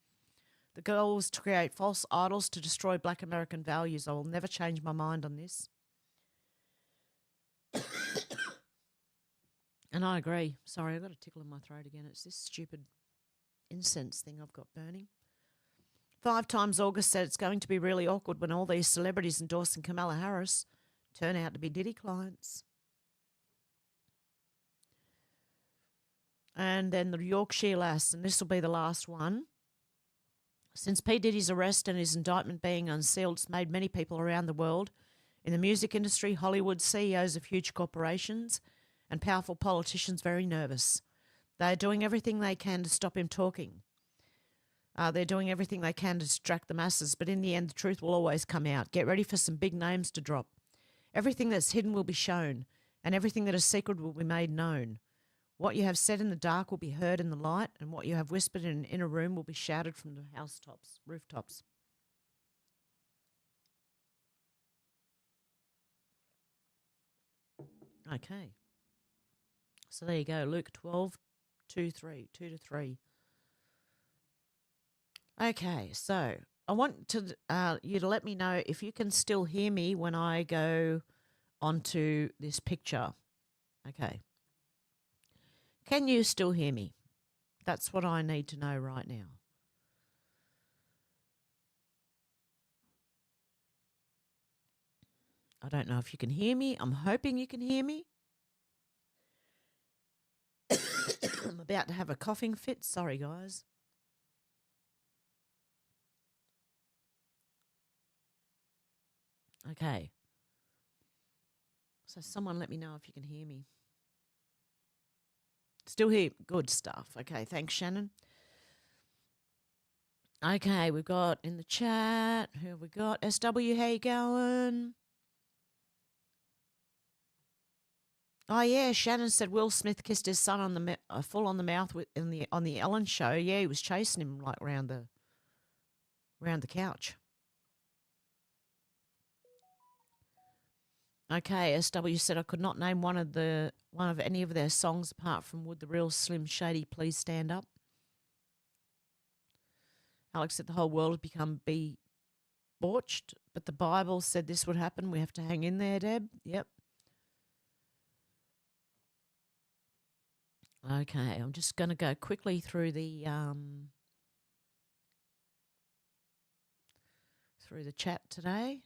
Speaker 2: The goal was to create false idols to destroy black American values. I will never change my mind on this. And I agree. Sorry, I've got a tickle in my throat again. It's this stupid incense thing I've got burning. 5 times August said it's going to be really awkward when all these celebrities endorsing Kamala Harris turn out to be Diddy clients. And then the Yorkshire Lass, and this will be the last one. Since P. Diddy's arrest and his indictment being unsealed, it's made many people around the world, in the music industry, Hollywood, CEOs of huge corporations, and powerful politicians very nervous. They are doing everything they can to stop him talking. They're doing everything they can to distract the masses, but in the end, the truth will always come out. Get ready for some big names to drop. Everything that's hidden will be shown, and everything that is secret will be made known. What you have said in the dark will be heard in the light, and what you have whispered in an inner room will be shouted from the rooftops. Okay. So there you go, Luke 12, 2 to 3. Okay, so I want you to let me know if you can still hear me when I go onto this picture. Okay. Can you still hear me? That's what I need to know right now. I don't know if you can hear me. I'm hoping you can hear me. I'm about to have a coughing fit. Sorry, guys. Okay. So someone let me know if you can hear me. Still here. Good stuff. Okay, thanks, Shannon. Okay, we've got in the chat, who have we got? SW, how you going? Oh yeah, Shannon said Will Smith kissed his son on the full on the mouth on the Ellen show. Yeah, he was chasing him like round the couch. Okay, SW said I could not name one of any of their songs apart from Would the Real Slim Shady Please Stand Up. Alex said the whole world had become debauched, but the Bible said this would happen. We have to hang in there, Deb. Yep. Okay, I'm just going to go quickly through the chat today.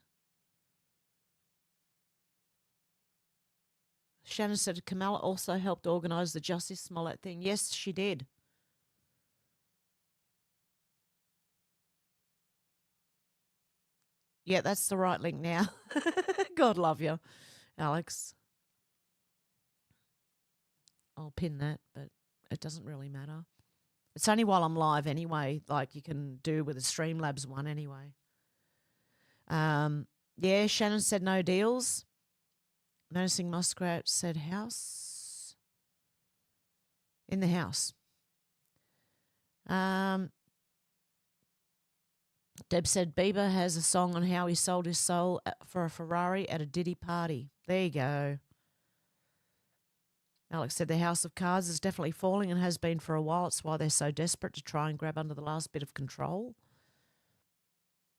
Speaker 2: Shannon said Kamala also helped organise the Justice Smollett thing. Yes, she did. Yeah, that's the right link now. God love you, Alex. I'll pin that, but it doesn't really matter. It's only while I'm live anyway, like you can do with the Streamlabs one anyway. Yeah, Shannon said no deals. Menacing Muskrat said house. In the house. Deb said Bieber has a song on how he sold his soul for a Ferrari at a Diddy party. There you go. Alex said the house of cards is definitely falling and has been for a while. It's why they're so desperate to try and grab under the last bit of control.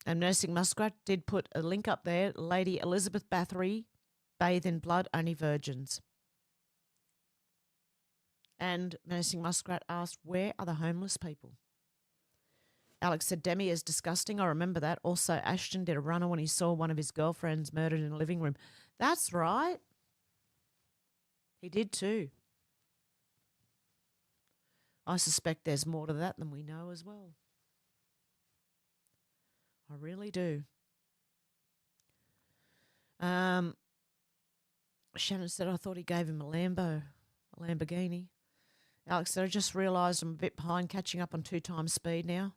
Speaker 2: And Nursing Muskrat did put a link up there. Lady Elizabeth Bathory, bathe in blood, only virgins. And Nursing Muskrat asked, where are the homeless people? Alex said, Demi is disgusting. I remember that. Also, Ashton did a runner when he saw one of his girlfriends murdered in a living room. That's right. He did too. I suspect there's more to that than we know as well. I really do. Shannon said, I thought he gave him a Lamborghini. Alex said, I just realised I'm a bit behind catching up on 2 times speed now.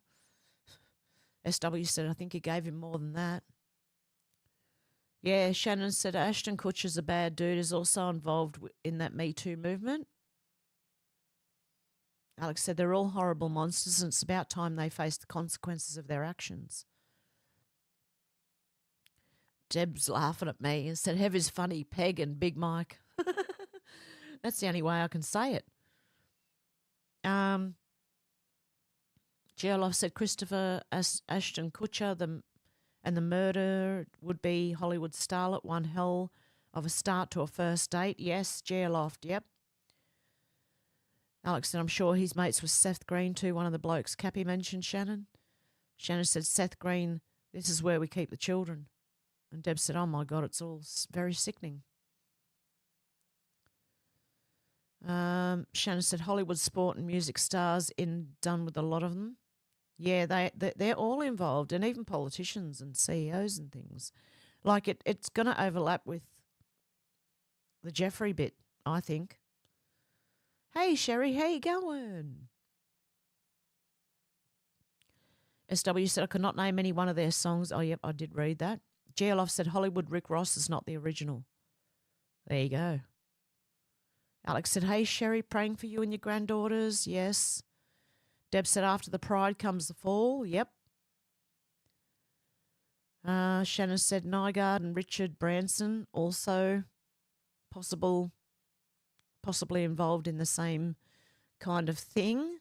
Speaker 2: SW said, I think he gave him more than that. Yeah, Shannon said, Ashton Kutcher's a bad dude, is also involved in that Me Too movement. Alex said, they're all horrible monsters and it's about time they face the consequences of their actions. Deb's laughing at me and said, Hev is funny, Peg and Big Mike. That's the only way I can say it. Geoloff said Christopher Ashton Kutcher and the murder would be Hollywood starlet, one hell of a start to a first date. Yes, Geoloff, yep. Alex said, I'm sure he's mates with Seth Green too, one of the blokes Cappy mentioned, Shannon. Shannon said, Seth Green, this is where we keep the children. And Deb said, oh my God, it's all very sickening. Shannon said, Hollywood sport and music stars done with a lot of them. Yeah, they're all involved, and even politicians and CEOs and things. Like it's going to overlap with the Jeffrey bit, I think. Hey, Sherry, how you going? SW said, I could not name any one of their songs. Oh, yep, I did read that. Geoloff said, Hollywood Rick Ross is not the original. There you go. Alex said, hey, Sherry, praying for you and your granddaughters. Yes. Deb said, after the pride comes the fall. Yep. Shannon said, Nygaard and Richard Branson also possibly involved in the same kind of thing.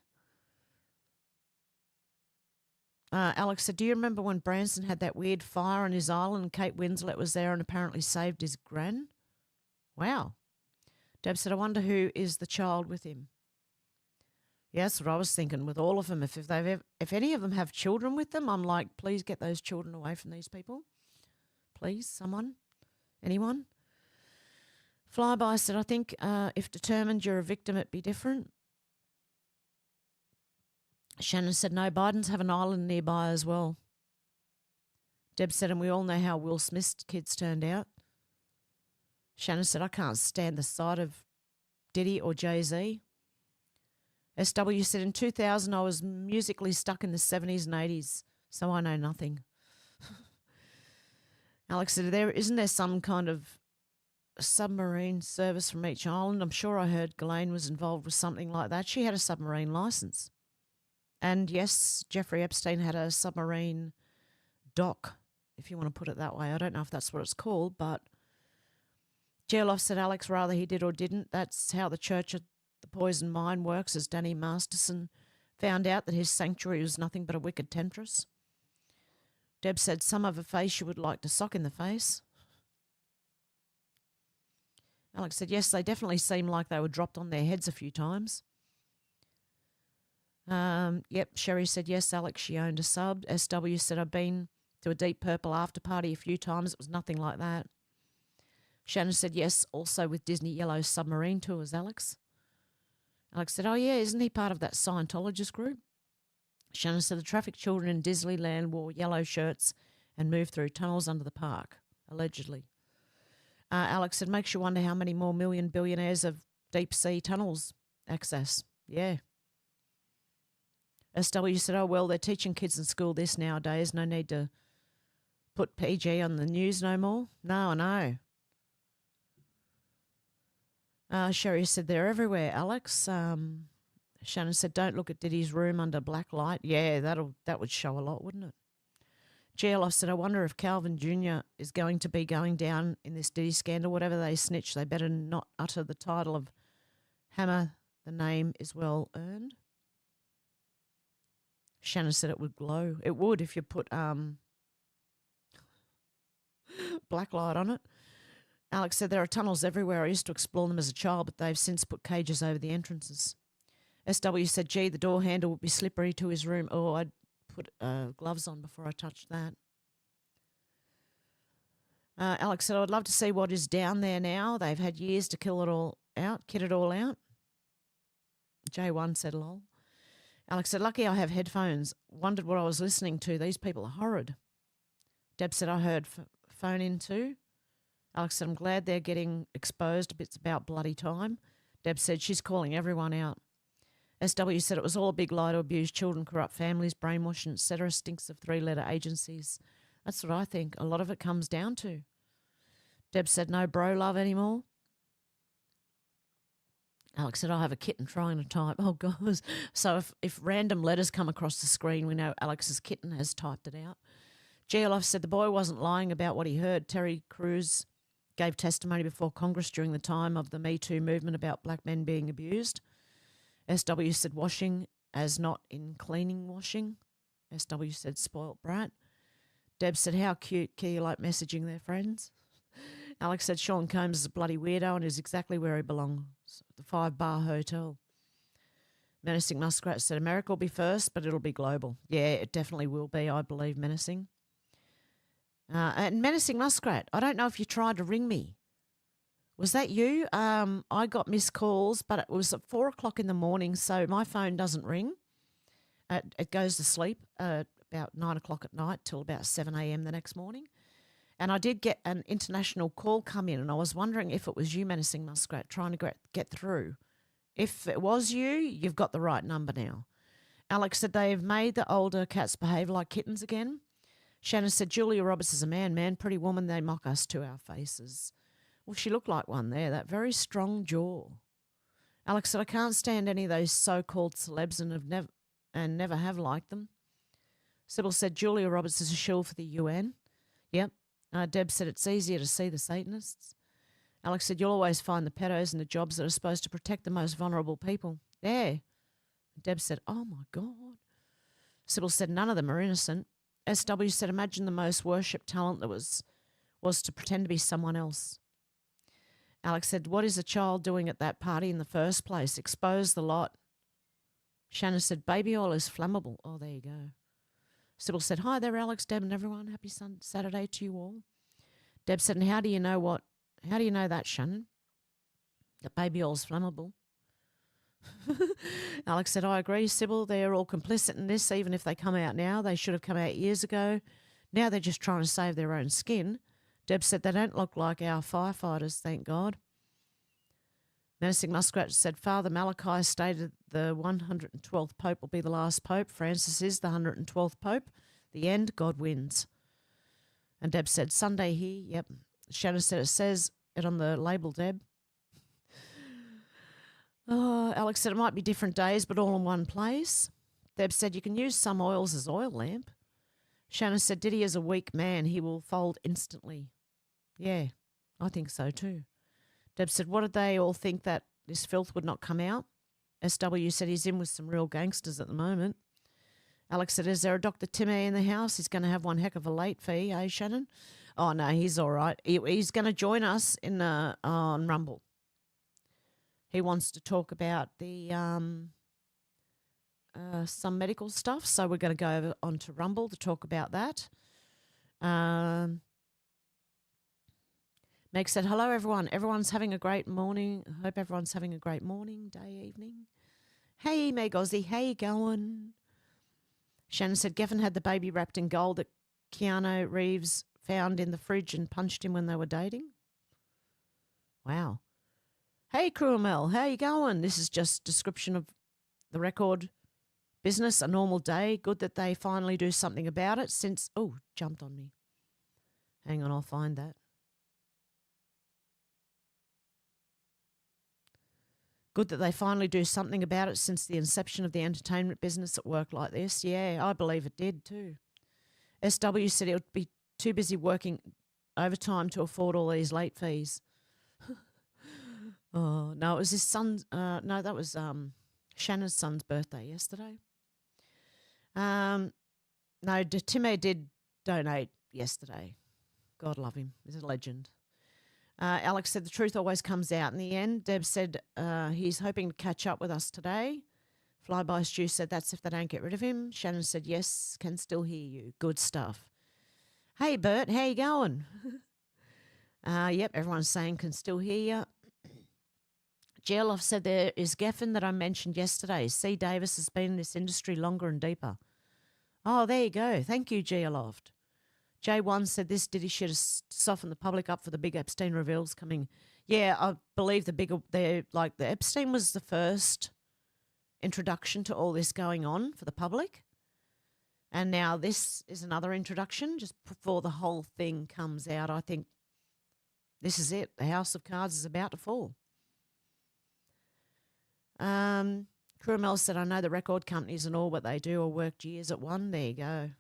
Speaker 2: Alex said, do you remember when Branson had that weird fire on his island and Kate Winslet was there and apparently saved his gran? Wow. Deb said, I wonder who is the child with him. Yeah, that's what I was thinking with all of them. If any of them have children with them, I'm like, please get those children away from these people. Please, someone, anyone. Flyby said, I think if determined you're a victim, it'd be different. Shannon said, no, Biden's have an island nearby as well. Deb said, and we all know how Will Smith's kids turned out. Shannon said, I can't stand the sight of Diddy or Jay-Z. SW said, in 2000, I was musically stuck in the 70s and 80s, so I know nothing. Alex said, isn't there some kind of submarine service from each island? I'm sure I heard Ghislaine was involved with something like that. She had a submarine license. And yes, Jeffrey Epstein had a submarine dock, if you want to put it that way. I don't know if that's what it's called, but Geoloff said, Alex, rather he did or didn't. That's how the Church of the Poison Mind works, as Danny Masterson found out that his sanctuary was nothing but a wicked temptress. Deb said, some of a face you would like to sock in the face. Alex said, yes, they definitely seem like they were dropped on their heads a few times. Yep, Sherry said yes, Alex, she owned a sub. SW said, I've been to a Deep Purple after party a few times. It was nothing like that. Shannon said yes, also with Disney Yellow Submarine Tours, Alex. Alex said, oh yeah, isn't he part of that Scientologist group? Shannon said the traffic children in Disneyland wore yellow shirts and moved through tunnels under the park, allegedly. Alex said, makes you wonder how many more million billionaires of deep sea tunnels access. Yeah. SW said, oh, well, they're teaching kids in school this nowadays. No need to put PG on the news no more. No, I know. Sherry said, they're everywhere, Alex. Shannon said, don't look at Diddy's room under black light. Yeah, that would show a lot, wouldn't it? GLF said, I wonder if Calvin Jr. is going to be going down in this Diddy scandal. Whatever they snitch, they better not utter the title of Hammer. The name is well earned. Shannon said it would glow. It would if you put black light on it. Alex said there are tunnels everywhere. I used to explore them as a child, but they've since put cages over the entrances. SW said, gee, the door handle would be slippery to his room. Oh, I'd put gloves on before I touched that. Alex said, I would love to see what is down there now. They've had years to kill it all out, kit it all out. J1 said, lol. Alex said, lucky I have headphones. Wondered what I was listening to. These people are horrid. Deb said, I heard phone in too. Alex said, I'm glad they're getting exposed. It's about bloody time. Deb said, she's calling everyone out. SW said it was all a big lie to abuse children, corrupt families, brainwashing, etc. Stinks of three-letter agencies. That's what I think. A lot of it comes down to. Deb said, no bro love anymore. Alex said, I have a kitten trying to type. Oh, God. So if random letters come across the screen, we know Alex's kitten has typed it out. GLF said the boy wasn't lying about what he heard. Terry Crews gave testimony before Congress during the time of the Me Too movement about black men being abused. SW said washing as not in cleaning washing. SW said spoilt brat. Deb said, how cute, Key like messaging their friends. Alex said Sean Combs is a bloody weirdo and is exactly where he belongs, the 5-bar hotel. Menacing Muskrat said America will be first, but it'll be global. Yeah, it definitely will be, I believe, Menacing. And Menacing Muskrat, I don't know if you tried to ring me. Was that you? I got missed calls, but it was at 4 o'clock in the morning, so my phone doesn't ring. It goes to sleep about 9 o'clock at night till about 7 a.m. the next morning. And I did get an international call come in, and I was wondering if it was you, Menacing Muskrat, trying to get through. If it was you, you've got the right number now. Alex said they've made the older cats behave like kittens again. Shannon said Julia Roberts is a man, pretty woman, they mock us to our faces. Well, she looked like one there, that very strong jaw. Alex said, I can't stand any of those so-called celebs and never have liked them. Sybil said Julia Roberts is a shill for the UN. Yep. Deb said it's easier to see the Satanists. Alex said you'll always find the pedos in the jobs that are supposed to protect the most vulnerable people. Yeah. Deb said, oh my God. Sybil said none of them are innocent. SW said imagine the most worshipped talent that was to pretend to be someone else. Alex said, what is a child doing at that party in the first place? Expose the lot. Shannon said, baby oil is flammable. Oh, there you go. Sybil said, hi there, Alex, Deb, and everyone. Happy Saturday to you all. Deb said, and how do you know that, Shannon? That baby oil is flammable. Alex said, I agree, Sybil. They're all complicit in this, even if they come out now. They should have come out years ago. Now they're just trying to save their own skin. Deb said, they don't look like our firefighters, thank God. Menacing Muskrat said, Father Malachi stated the 112th Pope will be the last Pope. Francis is the 112th Pope. The end, God wins. And Deb said, Sunday here, yep. Shannon said, it says it on the label, Deb. Oh, Alex said, it might be different days, but all in one place. Deb said, you can use some oils as oil lamp. Shannon said, Diddy is a weak man. He will fold instantly. Yeah, I think so too. Deb said, what did they all think that this filth would not come out? SW said he's in with some real gangsters at the moment. Alex said, is there a Dr. Timmy in the house? He's going to have one heck of a late fee, eh, Shannon? Oh, no, he's all right. He's going to join us on Rumble. He wants to talk about the some medical stuff, so we're going to go over onto Rumble to talk about that. Meg said, hello, everyone. Everyone's having a great morning. I hope everyone's having a great morning, day, evening. Hey, Meg Aussie, how you going? Shannon said, Geffen had the baby wrapped in gold that Keanu Reeves found in the fridge and punched him when they were dating. Wow. Hey, Cruamel, how you going? This is just description of the record business, a normal day. Good that they finally do something about it since... Oh, jumped on me. Hang on, I'll find that. Good that they finally do something about it since the inception of the entertainment business at work like this. Yeah, I believe it did too. SW said it would be too busy working overtime to afford all these late fees. Oh, no, it was his son's, no, that was Shannon's son's birthday yesterday. No, Timmy did donate yesterday. God love him. He's a legend. Alex said the truth always comes out in the end. Deb said he's hoping to catch up with us today. Flyby Stu said that's if they don't get rid of him. Shannon said yes, can still hear you. Good stuff. Hey, Bert, how you going? Yep, everyone's saying can still hear you. Geoloff said there is Geffen that I mentioned yesterday. C. Davis has been in this industry longer and deeper. Oh, there you go. Thank you, Geoloft. J1 said this Diddy shit has softened the public up for the big Epstein reveals coming. Yeah, I believe the Epstein was the first introduction to all this going on for the public. And now this is another introduction just before the whole thing comes out. I think this is it. The house of cards is about to fall. Cruamel said, I know the record companies and all what they do or worked years at one. There you go.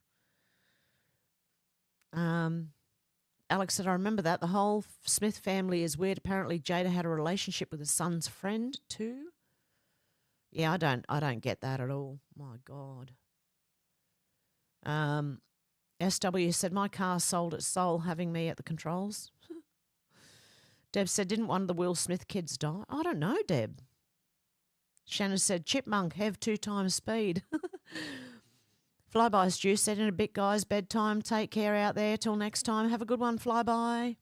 Speaker 2: Alex said, I remember that. The whole Smith family is weird. Apparently Jada had a relationship with his son's friend too. Yeah, I don't get that at all. My God. SW said, my car sold its soul having me at the controls. Deb said, didn't one of the Will Smith kids die? I don't know, Deb. Shannon said, Chipmunk, have 2 times speed. Flyby Stu said, in a bit, guys, bedtime. Take care out there. Till next time. Have a good one, Flyby.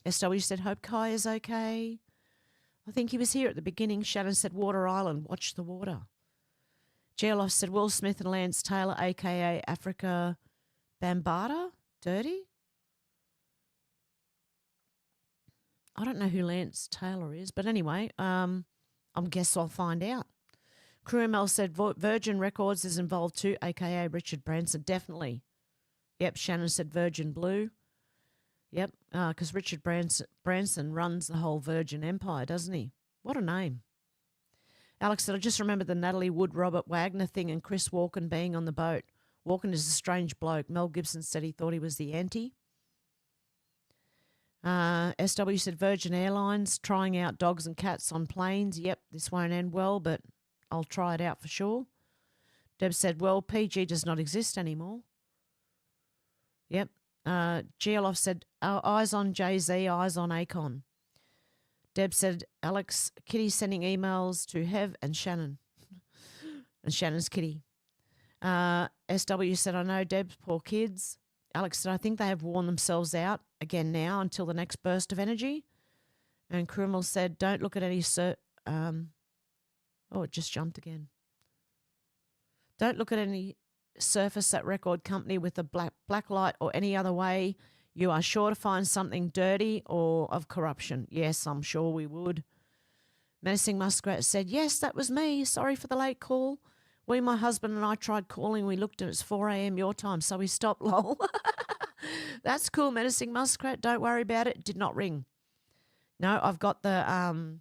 Speaker 2: SW said, hope Kai is okay. I think he was here at the beginning. Shannon said, Water Island. Watch the water. Geoloff said, Will Smith and Lance Taylor, a.k.a. Africa Bambaataa, dirty? I don't know who Lance Taylor is, but anyway, I guess I'll find out. Cruamel said Virgin Records is involved too, a.k.a. Richard Branson. Definitely. Yep, Shannon said Virgin Blue. Yep, because Richard Branson runs the whole Virgin Empire, doesn't he? What a name. Alex said, I just remember the Natalie Wood, Robert Wagner thing and Chris Walken being on the boat. Walken is a strange bloke. Mel Gibson said he thought he was the anti. SW said Virgin Airlines trying out dogs and cats on planes. Yep, this won't end well, but I'll try it out for sure. Deb said, well, PG does not exist anymore. Yep. Geoloff said, eyes on Jay-Z, eyes on Akon. Deb said, Alex, Kitty sending emails to Hev and Shannon. And Shannon's Kitty. SW said, I know, Deb, poor kids. Alex said, I think they have worn themselves out again now until the next burst of energy. And Cruamel said, don't look at any... Oh, it just jumped again. Don't look at any surface at record company with a black light or any other way. You are sure to find something dirty or of corruption. Yes, I'm sure we would. Menacing Muskrat said, yes, that was me. Sorry for the late call. My husband and I tried calling. We looked and it's 4 a.m. your time, so we stopped, lol. That's cool, Menacing Muskrat. Don't worry about it. Did not ring. No, I've got the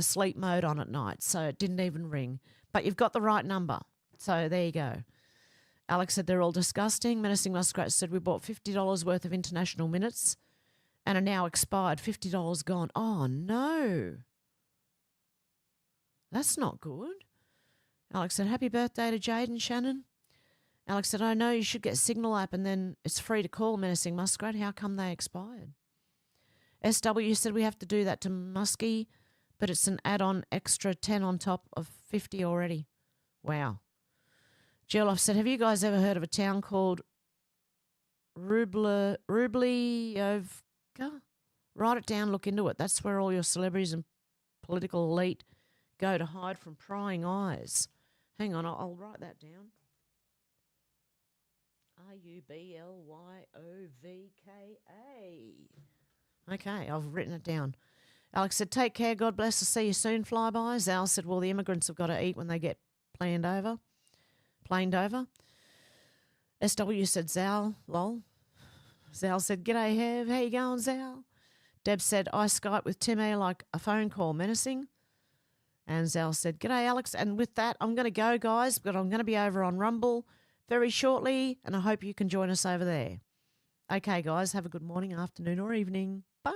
Speaker 2: sleep mode on at night, so it didn't even ring. But you've got the right number. So there you go. Alex said they're all disgusting. Menacing Muskrat said we bought $50 worth of international minutes and are now expired. $50 gone. Oh, no. That's not good. Alex said, happy birthday to Jade and Shannon. Alex said, I know you should get Signal app and then it's free to call, Menacing Muskrat. How come they expired? SW said we have to do that to Muskie, but it's an add-on extra 10 on top of 50 already. Wow. Jill said, have you guys ever heard of a town called Rubliovka? Write it down, look into it. That's where all your celebrities and political elite go to hide from prying eyes. Hang on, I'll write that down. Rubliovka. Okay, I've written it down. Alex said, take care, God bless, I'll see you soon, flyby. Zal said, well, the immigrants have got to eat when they get planed over. SW said, Zal, lol. Zal said, g'day, Hev. How you going, Zal? Deb said, I Skype with Tim Air like a phone call, menacing. And Zal said, g'day, Alex. And with that, I'm going to go, guys, but I'm going to be over on Rumble very shortly, and I hope you can join us over there. Okay, guys, have a good morning, afternoon, or evening. Bye.